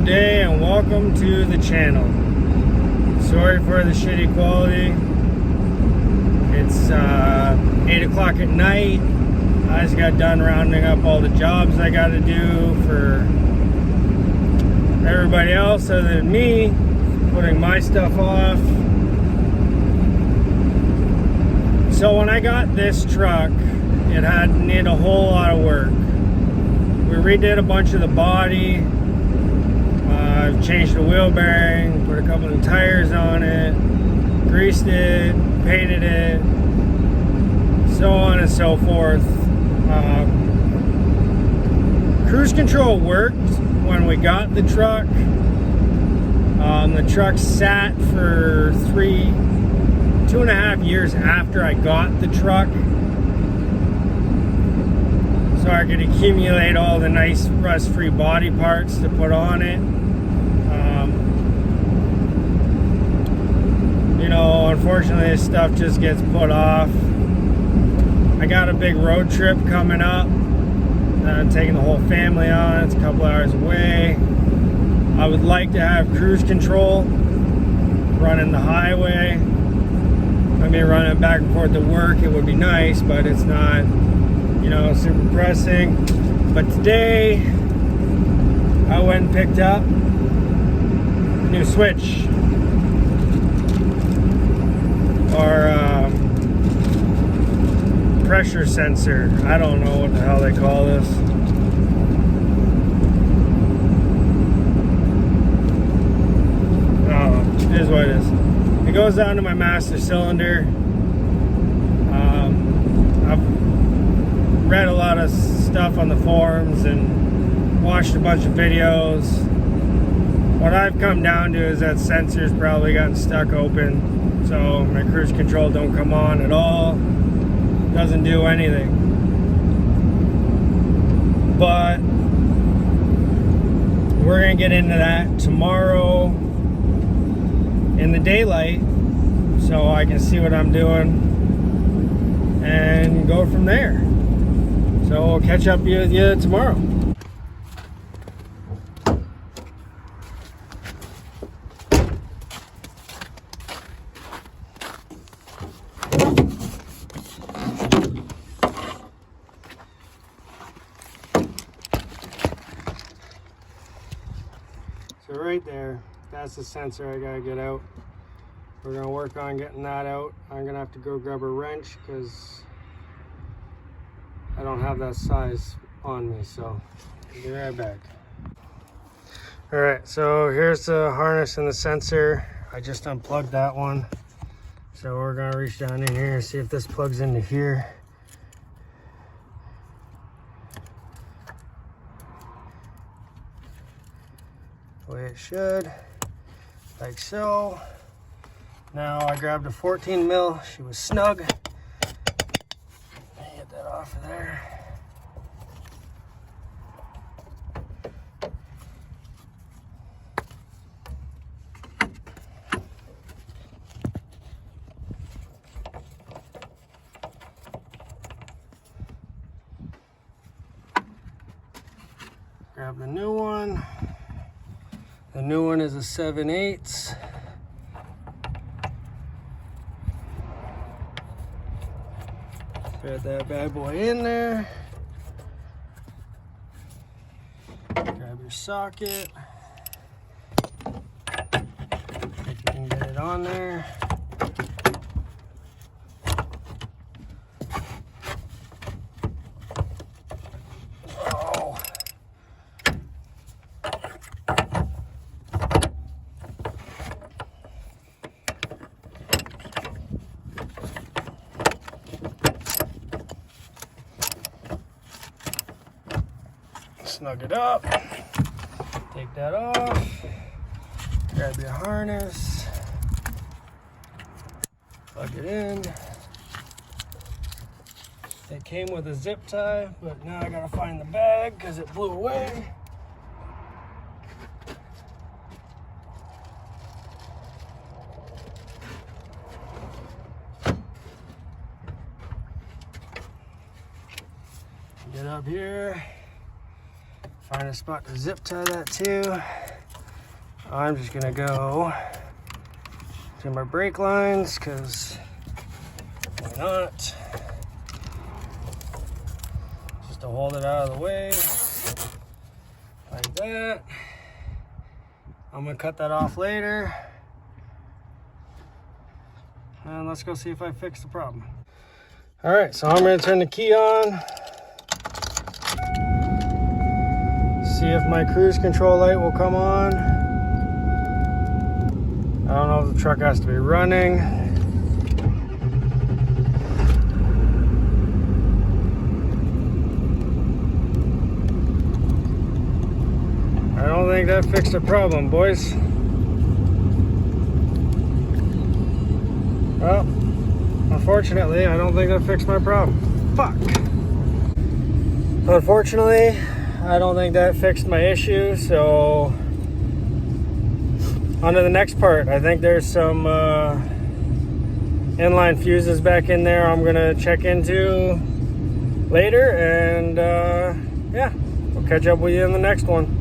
day and welcome to the channel. Sorry for the shitty quality. It's 8 o'clock at night. I just got done rounding up all the jobs I got to do for everybody else other than me, putting my stuff off. So when I got this truck, it had needed a whole lot of work. We redid a bunch of the body. I've changed the wheel bearing, put a couple of tires on it, greased it, painted it, so on and so forth. Cruise control worked when we got the truck. The truck sat for 2.5 years after I got the truck, so I could accumulate all the nice rust-free body parts to put on it. Unfortunately, this stuff just gets put off. I got a big road trip coming up that I'm taking the whole family on. It's a couple hours away. I would like to have cruise control running the highway. I mean, running back and forth to work, it would be nice, but it's not, super pressing. But today, I went and picked up a new switch, or pressure sensor. I don't know what the hell they call this. Oh, it is what it is. It goes down to my master cylinder. I've read a lot of stuff on the forums and watched a bunch of videos. What I've come down to is that sensor's probably gotten stuck open, so my cruise control don't come on at all. Doesn't do anything. But we're gonna get into that tomorrow in the daylight, so I can see what I'm doing and go from there. So we'll catch up with you tomorrow. So right there, that's the sensor I gotta get out. We're gonna work on getting that out. I'm gonna have to go grab a wrench because I don't have that size on me, so I'll be right back. All right, so here's the harness and the sensor. I just unplugged that one. So we're gonna reach down in here and see if this plugs into here. The way it should, like so. Now I grabbed a 14 mil, she was snug. Get that off of there. Grab the new one. The new one is a 7/8. Put that bad boy in there. Grab your socket. If you can get it on there. Snug it up, take that off, grab your harness, plug it in. It came with a zip tie, but now I gotta find the bag because it blew away. Get up here, find a spot to zip tie that to. I'm just gonna go to my brake lines, because why not? Just to hold it out of the way, like that. I'm gonna cut that off later. And let's go see if I fix the problem. All right, so I'm gonna turn the key on. See if my cruise control light will come on. I don't know if the truck has to be running. I don't think that fixed the problem, boys. Well, unfortunately, I don't think that fixed my problem. Fuck. Unfortunately, I don't think that fixed my issue, so on to the next part. I think there's some inline fuses back in there I'm gonna check into later, and yeah, we'll catch up with you in the next one.